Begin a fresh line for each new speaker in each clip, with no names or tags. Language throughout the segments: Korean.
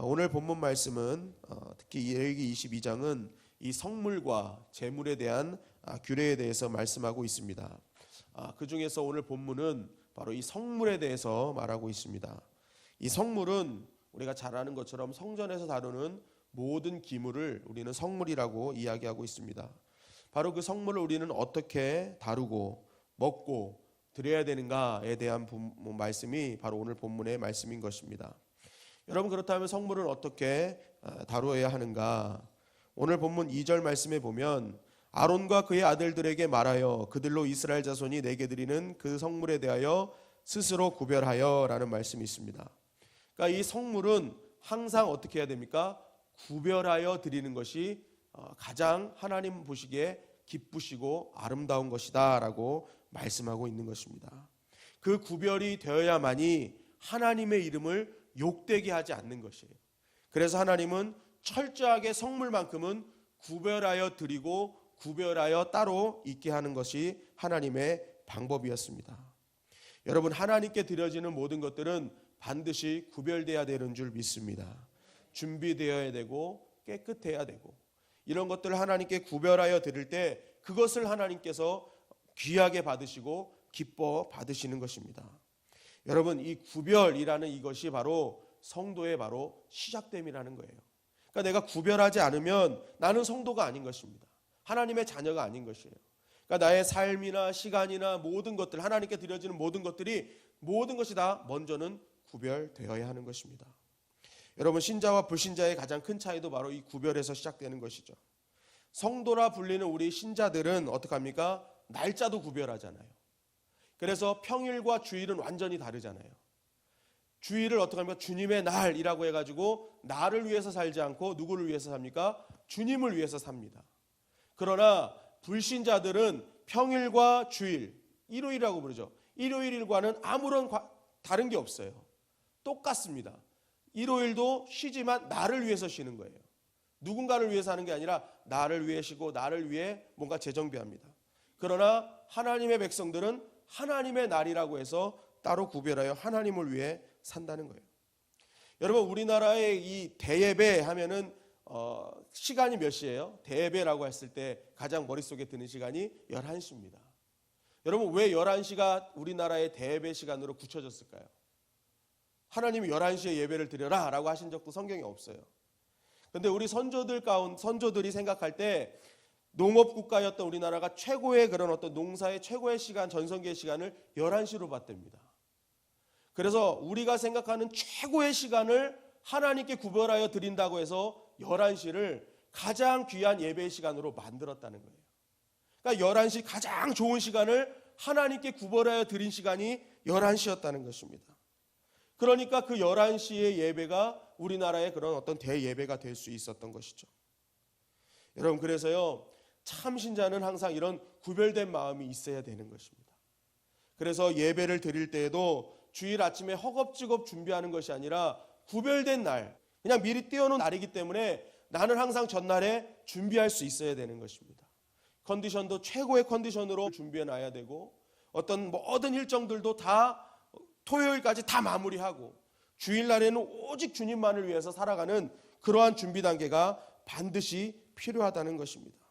오늘 본문 말씀은 특히 레위기 22장은 이 성물과 제물에 대한 규례에 대해서 말씀하고 있습니다. 그 중에서 오늘 본문은 바로 이 성물에 대해서 말하고 있습니다. 이 성물은 우리가 잘 아는 것처럼 성전에서 다루는 모든 기물을 우리는 성물이라고 이야기하고 있습니다. 바로 그 성물을 우리는 어떻게 다루고 먹고 드려야 되는가에 대한 말씀이 바로 오늘 본문의 말씀인 것입니다. 여러분, 그렇다면 성물은 어떻게 다루어야 하는가? 오늘 본문 2절 말씀에 보면 아론과 그의 아들들에게 말하여 그들로 이스라엘 자손이 내게 드리는 그 성물에 대하여 스스로 구별하여 라는 말씀이 있습니다. 그러니까 이 성물은 항상 어떻게 해야 됩니까? 구별하여 드리는 것이 가장 하나님 보시기에 기쁘시고 아름다운 것이다 라고 말씀하고 있는 것입니다. 그 구별이 되어야만이 하나님의 이름을 욕되게 하지 않는 것이에요. 그래서 하나님은 철저하게 성물만큼은 구별하여 드리고 구별하여 따로 있게 하는 것이 하나님의 방법이었습니다. 여러분, 하나님께 드려지는 모든 것들은 반드시 구별되어야 되는 줄 믿습니다. 준비되어야 되고 깨끗해야 되고 이런 것들을 하나님께 구별하여 드릴 때 그것을 하나님께서 귀하게 받으시고 기뻐 받으시는 것입니다. 여러분, 이 구별이라는 이것이 바로 성도의 바로 시작됨이라는 거예요. 그러니까 내가 구별하지 않으면 나는 성도가 아닌 것입니다. 하나님의 자녀가 아닌 것이에요. 그러니까 나의 삶이나 시간이나 모든 것들, 하나님께 드려지는 모든 것들이 모든 것이 다 먼저는 구별되어야 하는 것입니다. 여러분, 신자와 불신자의 가장 큰 차이도 바로 이 구별에서 시작되는 것이죠. 성도라 불리는 우리 신자들은 어떻게 합니까? 날짜도 구별하잖아요. 그래서 평일과 주일은 완전히 다르잖아요. 주일을 어떻게 합니까? 주님의 날이라고 해가지고 나를 위해서 살지 않고 누구를 위해서 삽니까? 주님을 위해서 삽니다. 그러나 불신자들은 평일과 주일, 일요일이라고 부르죠. 일요일과는 아무런 다른 게 없어요. 똑같습니다. 일요일도 쉬지만 나를 위해서 쉬는 거예요. 누군가를 위해서 하는 게 아니라 나를 위해 쉬고 나를 위해 뭔가 재정비합니다. 그러나 하나님의 백성들은 하나님의 날이라고 해서 따로 구별하여 하나님을 위해 산다는 거예요. 여러분, 우리나라의 이 대예배 하면은 시간이 몇 시예요? 대예배라고 했을 때 가장 머릿속에 드는 시간이 11시입니다. 여러분, 왜 11시가 우리나라의 대예배 시간으로 굳혀졌을까요? 하나님이 11시에 예배를 드려라 라고 하신 적도 성경에 없어요. 그런데 우리 선조들이 생각할 때 농업국가였던 우리나라가 최고의 그런 어떤 농사의 최고의 시간, 전성기의 시간을 11시로 봤답니다. 그래서 우리가 생각하는 최고의 시간을 하나님께 구별하여 드린다고 해서 11시를 가장 귀한 예배의 시간으로 만들었다는 거예요. 그러니까 11시 가장 좋은 시간을 하나님께 구별하여 드린 시간이 11시였다는 것입니다. 그러니까 그 11시의 예배가 우리나라의 그런 어떤 대예배가 될 수 있었던 것이죠. 여러분, 그래서요, 참 신자는 항상 이런 구별된 마음이 있어야 되는 것입니다. 그래서 예배를 드릴 때에도 주일 아침에 허겁지겁 준비하는 것이 아니라 구별된 날, 그냥 미리 띄워놓은 날이기 때문에 나는 항상 전날에 준비할 수 있어야 되는 것입니다. 컨디션도 최고의 컨디션으로 준비해 놔야 되고 어떤 모든 일정들도 다 토요일까지 다 마무리하고 주일날에는 오직 주님만을 위해서 살아가는 그러한 준비 단계가 반드시 필요하다는 것입니다.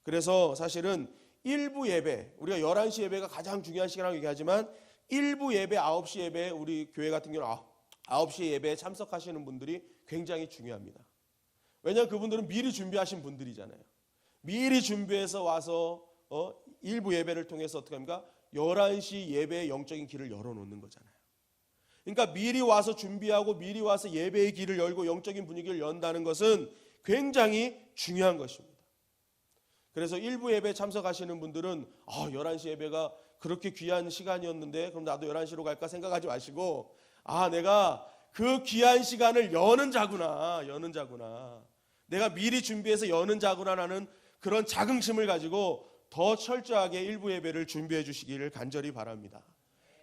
그래서 사실은 일부 예배, 우리가 11시 예배가 가장 중요한 시간이라고 얘기하지만 일부 예배, 9시 예배, 우리 교회 같은 경우는 9시 예배에 참석하시는 분들이 굉장히 중요합니다. 왜냐하면 그분들은 미리 준비하신 분들이잖아요. 미리 준비해서 와서 일부 예배를 통해서 어떻게 합니까? 11시 예배의 영적인 길을 열어놓는 거잖아요. 그러니까 미리 와서 준비하고 미리 와서 예배의 길을 열고 영적인 분위기를 연다는 것은 굉장히 중요한 것입니다. 그래서 일부 예배에 참석하시는 분들은 11시 예배가 그렇게 귀한 시간이었는데 그럼 나도 11시로 갈까 생각하지 마시고 내가 그 귀한 시간을 여는 자구나. 내가 미리 준비해서 여는 자구나라는 그런 자긍심을 가지고 더 철저하게 일부 예배를 준비해 주시기를 간절히 바랍니다.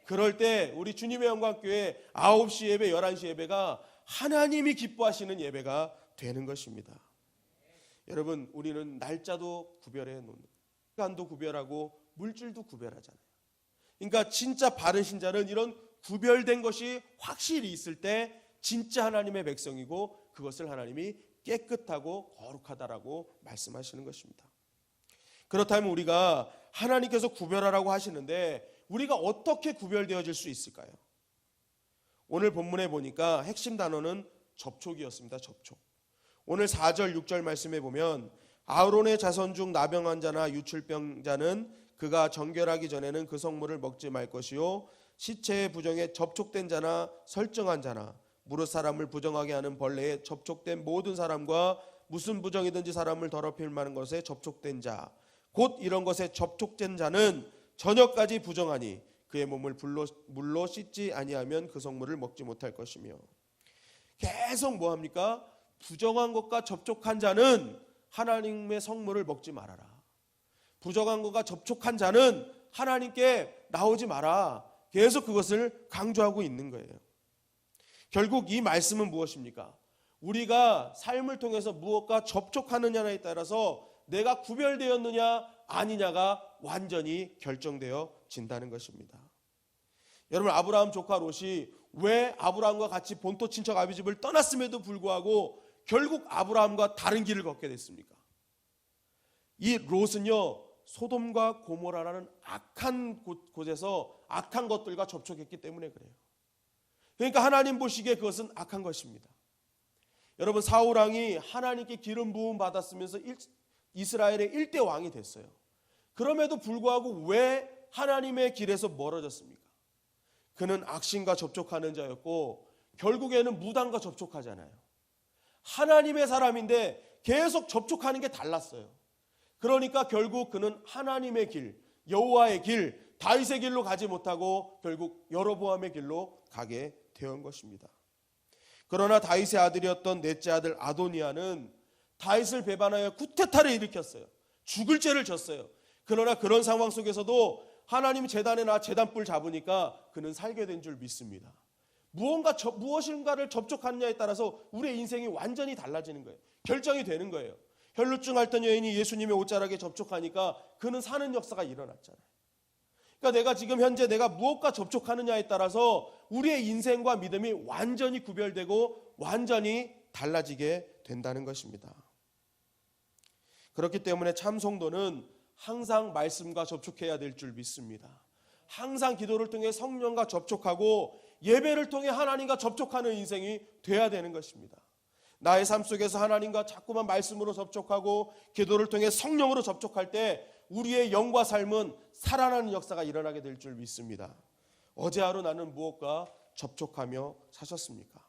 그럴 때 우리 주님의 영광교회 9시 예배, 11시 예배가 하나님이 기뻐하시는 예배가 되는 것입니다. 여러분, 우리는 날짜도 구별해 놓는, 시간도 구별하고 물질도 구별하잖아요. 그러니까 진짜 바른 신자는 이런 구별된 것이 확실히 있을 때 진짜 하나님의 백성이고 그것을 하나님이 깨끗하고 거룩하다라고 말씀하시는 것입니다. 그렇다면 우리가 하나님께서 구별하라고 하시는데 우리가 어떻게 구별되어질 수 있을까요? 오늘 본문에 보니까 핵심 단어는 접촉이었습니다. 접촉. 오늘 4절 6절 말씀에 보면 아론의 자손 중 나병한 자나 유출병자는 그가 정결하기 전에는 그 성물을 먹지 말 것이요 시체의 부정에 접촉된 자나 설정한 자나 무릇 사람을 부정하게 하는 벌레에 접촉된 모든 사람과 무슨 부정이든지 사람을 더럽힐 만한 것에 접촉된 자 곧 이런 것에 접촉된 자는 저녁까지 부정하니 그의 몸을 물로 씻지 아니하면 그 성물을 먹지 못할 것이며 계속 뭐합니까? 부정한 것과 접촉한 자는 하나님의 성물을 먹지 말아라. 부정한 것과 접촉한 자는 하나님께 나오지 마라. 계속 그것을 강조하고 있는 거예요. 결국 이 말씀은 무엇입니까? 우리가 삶을 통해서 무엇과 접촉하느냐에 따라서 내가 구별되었느냐 아니냐가 완전히 결정되어진다는 것입니다. 여러분 아브라함 조카 롯이 왜 아브라함과 같이 본토 친척 아비 집을 떠났음에도 불구하고 결국 아브라함과 다른 길을 걷게 됐습니까? 이 롯은요 소돔과 고모라라는 악한 곳에서 악한 것들과 접촉했기 때문에 그래요. 그러니까 하나님 보시기에 그것은 악한 것입니다. 여러분 사울 왕이 하나님께 기름 부음 받았으면서 이스라엘의 1대 왕이 됐어요. 그럼에도 불구하고 왜 하나님의 길에서 멀어졌습니까? 그는 악신과 접촉하는 자였고 결국에는 무당과 접촉하잖아요. 하나님의 사람인데 계속 접촉하는 게 달랐어요. 그러니까 결국 그는 하나님의 길, 여호와의 길, 다윗의 길로 가지 못하고 결국 여로보암의 길로 가게 되온 것입니다. 그러나 다윗의 아들이었던 넷째 아들 아도니아는 다윗을 배반하여 쿠데타를 일으켰어요. 죽을 죄를 졌어요. 그러나 그런 상황 속에서도 하나님 제단에 나 제단불 잡으니까 그는 살게 된 줄 믿습니다. 무엇인가를 접촉하느냐에 따라서 우리의 인생이 완전히 달라지는 거예요. 결정이 되는 거예요. 혈루증 앓던 여인이 예수님의 옷자락에 접촉하니까 그는 사는 역사가 일어났잖아요. 그러니까 내가 지금 현재 내가 무엇과 접촉하느냐에 따라서 우리의 인생과 믿음이 완전히 구별되고 완전히 달라지게 된다는 것입니다. 그렇기 때문에 참 성도는 항상 말씀과 접촉해야 될 줄 믿습니다. 항상 기도를 통해 성령과 접촉하고 예배를 통해 하나님과 접촉하는 인생이 돼야 되는 것입니다. 나의 삶 속에서 하나님과 자꾸만 말씀으로 접촉하고 기도를 통해 성령으로 접촉할 때 우리의 영과 삶은 살아나는 역사가 일어나게 될 줄 믿습니다. 어제 하루 나는 무엇과 접촉하며 사셨습니까?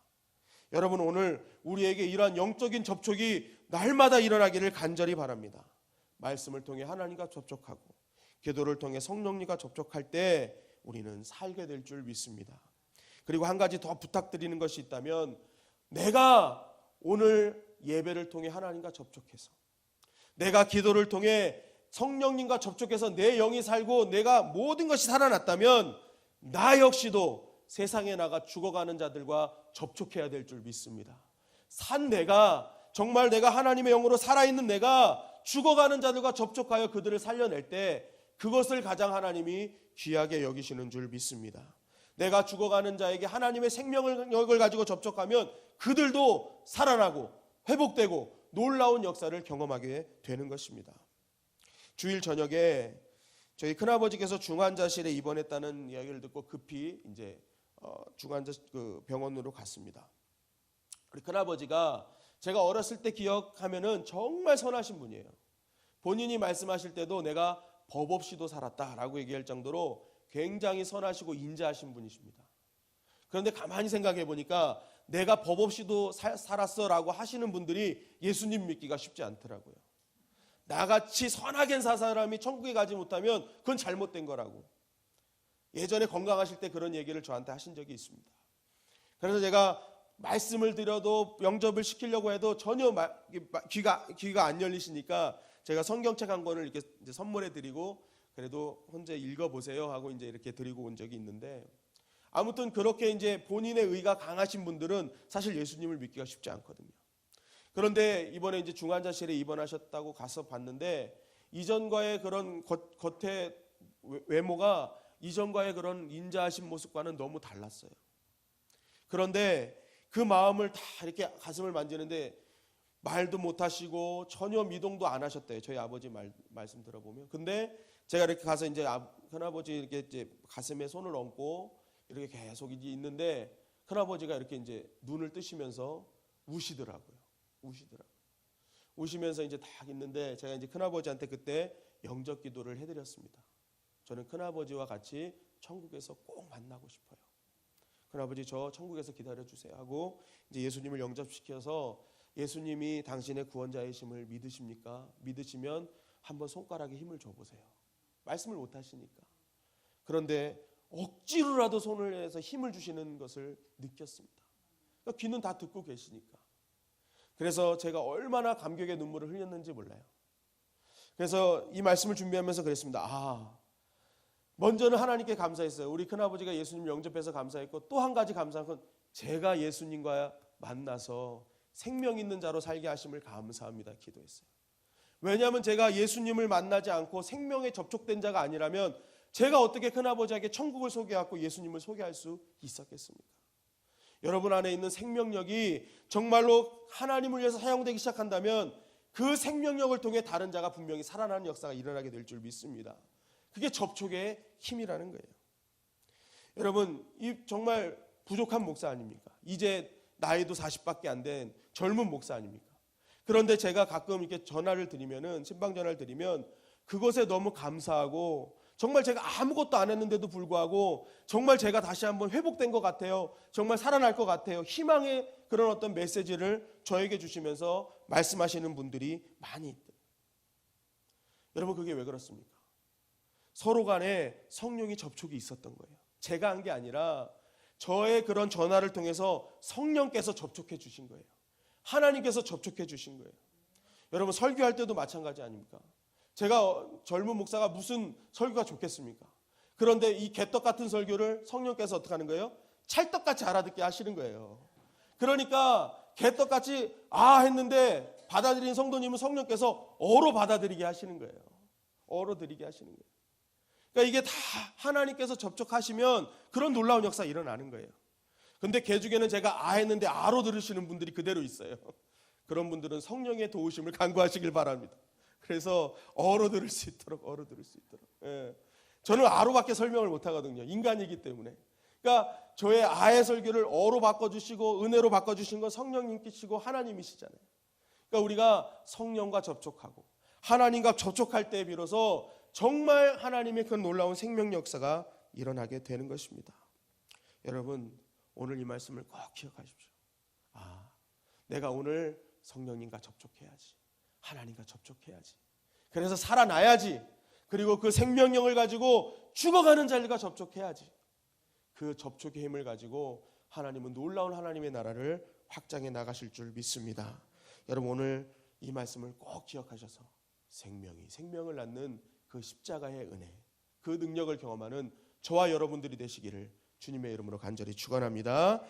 여러분 오늘 우리에게 이러한 영적인 접촉이 날마다 일어나기를 간절히 바랍니다. 말씀을 통해 하나님과 접촉하고 기도를 통해 성령님과 접촉할 때 우리는 살게 될 줄 믿습니다. 그리고 한 가지 더 부탁드리는 것이 있다면 내가 오늘 예배를 통해 하나님과 접촉해서 내가 기도를 통해 성령님과 접촉해서 내 영이 살고 내가 모든 것이 살아났다면 나 역시도 세상에 나가 죽어가는 자들과 접촉해야 될 줄 믿습니다. 산 내가 정말 내가 하나님의 영으로 살아있는 내가 죽어가는 자들과 접촉하여 그들을 살려낼 때 그것을 가장 하나님이 귀하게 여기시는 줄 믿습니다. 내가 죽어가는 자에게 하나님의 생명력을 가지고 접촉하면 그들도 살아나고 회복되고 놀라운 역사를 경험하게 되는 것입니다. 주일 저녁에 저희 큰아버지께서 중환자실에 입원했다는 이야기를 듣고 급히 이제 중환자 병원으로 갔습니다. 우리 큰아버지가 제가 어렸을 때 기억하면은 정말 선하신 분이에요. 본인이 말씀하실 때도 내가 법 없이도 살았다라고 얘기할 정도로 굉장히 선하시고 인자하신 분이십니다. 그런데 가만히 생각해 보니까 내가 법 없이도 살았어라고 하시는 분들이 예수님 믿기가 쉽지 않더라고요. 나같이 선하게 산 사람이 천국에 가지 못하면 그건 잘못된 거라고. 예전에 건강하실 때 그런 얘기를 저한테 하신 적이 있습니다. 그래서 제가 말씀을 드려도 영접을 시키려고 해도 전혀 귀가 안 열리시니까 제가 성경책 한 권을 이렇게 이제 선물해 드리고 그래도 혼자 읽어보세요 하고 이제 이렇게 드리고 온 적이 있는데 아무튼 그렇게 이제 본인의 의가 강하신 분들은 사실 예수님을 믿기가 쉽지 않거든요. 그런데 이번에 이제 중환자실에 입원하셨다고 가서 봤는데 이전과의 그런 겉의 외모가 이전과의 그런 인자하신 모습과는 너무 달랐어요. 그런데 그 마음을 다 이렇게 가슴을 만지는데 말도 못하시고 전혀 미동도 안 하셨대요. 저희 아버지 말씀 들어보면. 근데 제가 이렇게 가서 이제 큰아버지 이렇게 이제 가슴에 손을 얹고 이렇게 계속 이제 있는데 큰아버지가 이렇게 이제 눈을 뜨시면서 우시더라고요. 우시면서 이제 딱 있는데 제가 이제 큰아버지한테 그때 영접 기도를 해드렸습니다. 저는 큰아버지와 같이 천국에서 꼭 만나고 싶어요. 큰아버지 저 천국에서 기다려 주세요 하고 이제 예수님을 영접시켜서 예수님이 당신의 구원자이심을 믿으십니까? 믿으시면 한번 손가락에 힘을 줘보세요. 말씀을 못 하시니까. 그런데 억지로라도 손을 내서 힘을 주시는 것을 느꼈습니다. 그러니까 귀는 다 듣고 계시니까. 그래서 제가 얼마나 감격의 눈물을 흘렸는지 몰라요. 그래서 이 말씀을 준비하면서 그랬습니다. 먼저는 하나님께 감사했어요. 우리 큰아버지가 예수님 영접해서 감사했고 또 한 가지 감사한 건 제가 예수님과 만나서 생명 있는 자로 살게 하심을 감사합니다. 기도했어요. 왜냐하면 제가 예수님을 만나지 않고 생명에 접촉된 자가 아니라면 제가 어떻게 큰아버지에게 천국을 소개하고 예수님을 소개할 수 있었겠습니까? 여러분 안에 있는 생명력이 정말로 하나님을 위해서 사용되기 시작한다면 그 생명력을 통해 다른 자가 분명히 살아나는 역사가 일어나게 될 줄 믿습니다. 그게 접촉의 힘이라는 거예요. 여러분, 이 정말 부족한 목사 아닙니까? 이제 나이도 40밖에 안 된 젊은 목사 아닙니까? 그런데 제가 가끔 이렇게 전화를 드리면은 신방 전화를 드리면 그것에 너무 감사하고 정말 제가 아무것도 안 했는데도 불구하고 정말 제가 다시 한번 회복된 것 같아요. 정말 살아날 것 같아요. 희망의 그런 어떤 메시지를 저에게 주시면서 말씀하시는 분들이 많이 있대요. 여러분 그게 왜 그렇습니까? 서로 간에 성령이 접촉이 있었던 거예요. 제가 한 게 아니라 저의 그런 전화를 통해서 성령께서 접촉해 주신 거예요. 하나님께서 접촉해 주신 거예요. 여러분 설교할 때도 마찬가지 아닙니까? 제가 젊은 목사가 무슨 설교가 좋겠습니까? 그런데 이 개떡 같은 설교를 성령께서 어떻게 하는 거예요? 찰떡같이 알아듣게 하시는 거예요. 그러니까 개떡같이 했는데 받아들인 성도님은 성령께서 어로 받아들이게 하시는 거예요. 어로 드리게 하시는 거예요. 그러니까 이게 다 하나님께서 접촉하시면 그런 놀라운 역사 일어나는 거예요. 근데 개중에는 제가 했는데 아로 들으시는 분들이 그대로 있어요. 그런 분들은 성령의 도우심을 간구하시길 바랍니다. 그래서 어로 들을 수 있도록 예. 저는 아로밖에 설명을 못 하거든요. 인간이기 때문에. 그러니까 저의 아의 설교를 어로 바꿔주시고 은혜로 바꿔주신 건 성령님이시고 하나님이시잖아요. 그러니까 우리가 성령과 접촉하고 하나님과 접촉할 때 비로소 정말 하나님의 그 놀라운 생명 역사가 일어나게 되는 것입니다. 여러분 오늘 이 말씀을 꼭 기억하십시오. 내가 오늘 성령님과 접촉해야지. 하나님과 접촉해야지. 그래서 살아나야지. 그리고 그 생명력을 가지고 죽어가는 자들과 접촉해야지. 그 접촉의 힘을 가지고 하나님은 놀라운 하나님의 나라를 확장해 나가실 줄 믿습니다. 여러분 오늘 이 말씀을 꼭 기억하셔서 생명을 낳는 그 십자가의 은혜, 그 능력을 경험하는 저와 여러분들이 되시기를 주님의 이름으로 간절히 축원합니다.